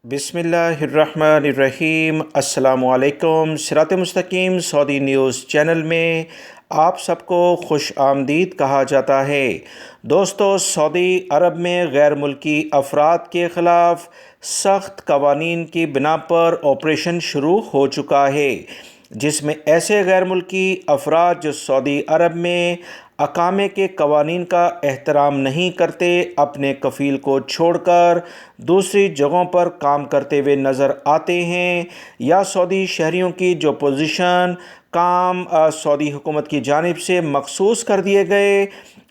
بسم اللہ الرحمن الرحیم۔ السلام علیکم۔ صراط مستقیم سعودی نیوز چینل میں آپ سب کو خوش آمدید کہا جاتا ہے۔ دوستو، سعودی عرب میں غیر ملکی افراد کے خلاف سخت قوانین کی بنا پر آپریشن شروع ہو چکا ہے، جس میں ایسے غیر ملکی افراد جو سعودی عرب میں اقامے کے قوانین کا احترام نہیں کرتے، اپنے کفیل کو چھوڑ کر دوسری جگہوں پر کام کرتے ہوئے نظر آتے ہیں، یا سعودی شہریوں کی جو پوزیشن کام سعودی حکومت کی جانب سے مخصوص کر دیے گئے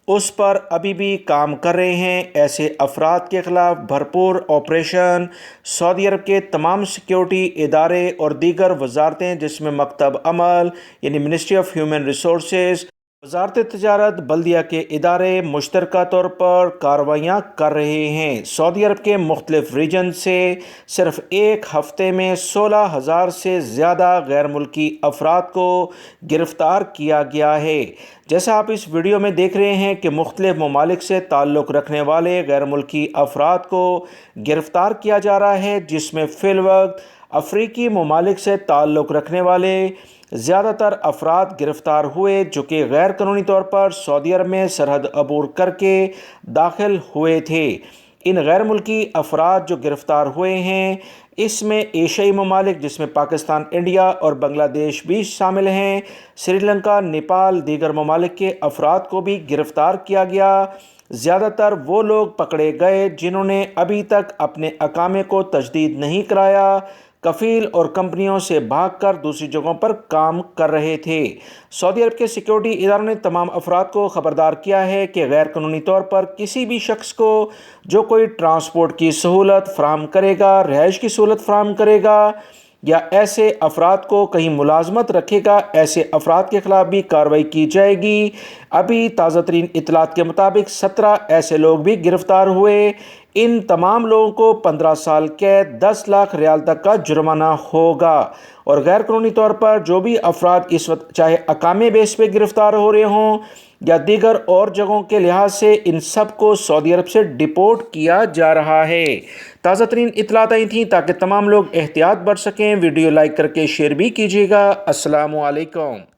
اس پر ابھی بھی کام کر رہے ہیں، ایسے افراد کے خلاف بھرپور آپریشن سعودی عرب کے تمام سیکیورٹی ادارے اور دیگر وزارتیں، جس میں مکتب عمل یعنی منسٹری آف ہیومن ریسورسز، وزارت تجارت، بلدیہ کے ادارے مشترکہ طور پر کارروائیاں کر رہے ہیں۔ سعودی عرب کے مختلف ریجن سے صرف ایک ہفتے میں 16,000 سے زیادہ غیر ملکی افراد کو گرفتار کیا گیا ہے۔ جیسا آپ اس ویڈیو میں دیکھ رہے ہیں کہ مختلف ممالک سے تعلق رکھنے والے غیر ملکی افراد کو گرفتار کیا جا رہا ہے، جس میں فی الوقت افریقی ممالک سے تعلق رکھنے والے زیادہ تر افراد گرفتار ہوئے، جو کہ غیر قانونی طور پر سعودی عرب میں سرحد عبور کر کے داخل ہوئے تھے۔ ان غیر ملکی افراد جو گرفتار ہوئے ہیں، اس میں ایشیائی ممالک جس میں پاکستان، انڈیا اور بنگلہ دیش بھی شامل ہیں، سری لنکا، نیپال، دیگر ممالک کے افراد کو بھی گرفتار کیا گیا۔ زیادہ تر وہ لوگ پکڑے گئے جنہوں نے ابھی تک اپنے اقامے کو تجدید نہیں کرایا، کفیل اور کمپنیوں سے بھاگ کر دوسری جگہوں پر کام کر رہے تھے۔ سعودی عرب کے سیکیورٹی اداروں نے تمام افراد کو خبردار کیا ہے کہ غیر قانونی طور پر کسی بھی شخص کو جو کوئی ٹرانسپورٹ کی سہولت فراہم کرے گا، رہائش کی سہولت فراہم کرے گا یا ایسے افراد کو کہیں ملازمت رکھے گا، ایسے افراد کے خلاف بھی کارروائی کی جائے گی۔ ابھی تازہ ترین اطلاعات کے مطابق 17 ایسے لوگ بھی گرفتار ہوئے۔ ان تمام لوگوں کو 15 سال قید، 10 لاکھ ریال تک کا جرمانہ ہوگا۔ اور غیر قانونی طور پر جو بھی افراد اس وقت چاہے اقامے بیس پہ گرفتار ہو رہے ہوں یا دیگر اور جگہوں کے لحاظ سے، ان سب کو سعودی عرب سے ڈیپورٹ کیا جا رہا ہے۔ تازہ ترین اطلاعات آئی تھیں تاکہ تمام لوگ احتیاط برت سکیں۔ ویڈیو لائک کر کے شیئر بھی کیجیے گا۔ السلام علیکم۔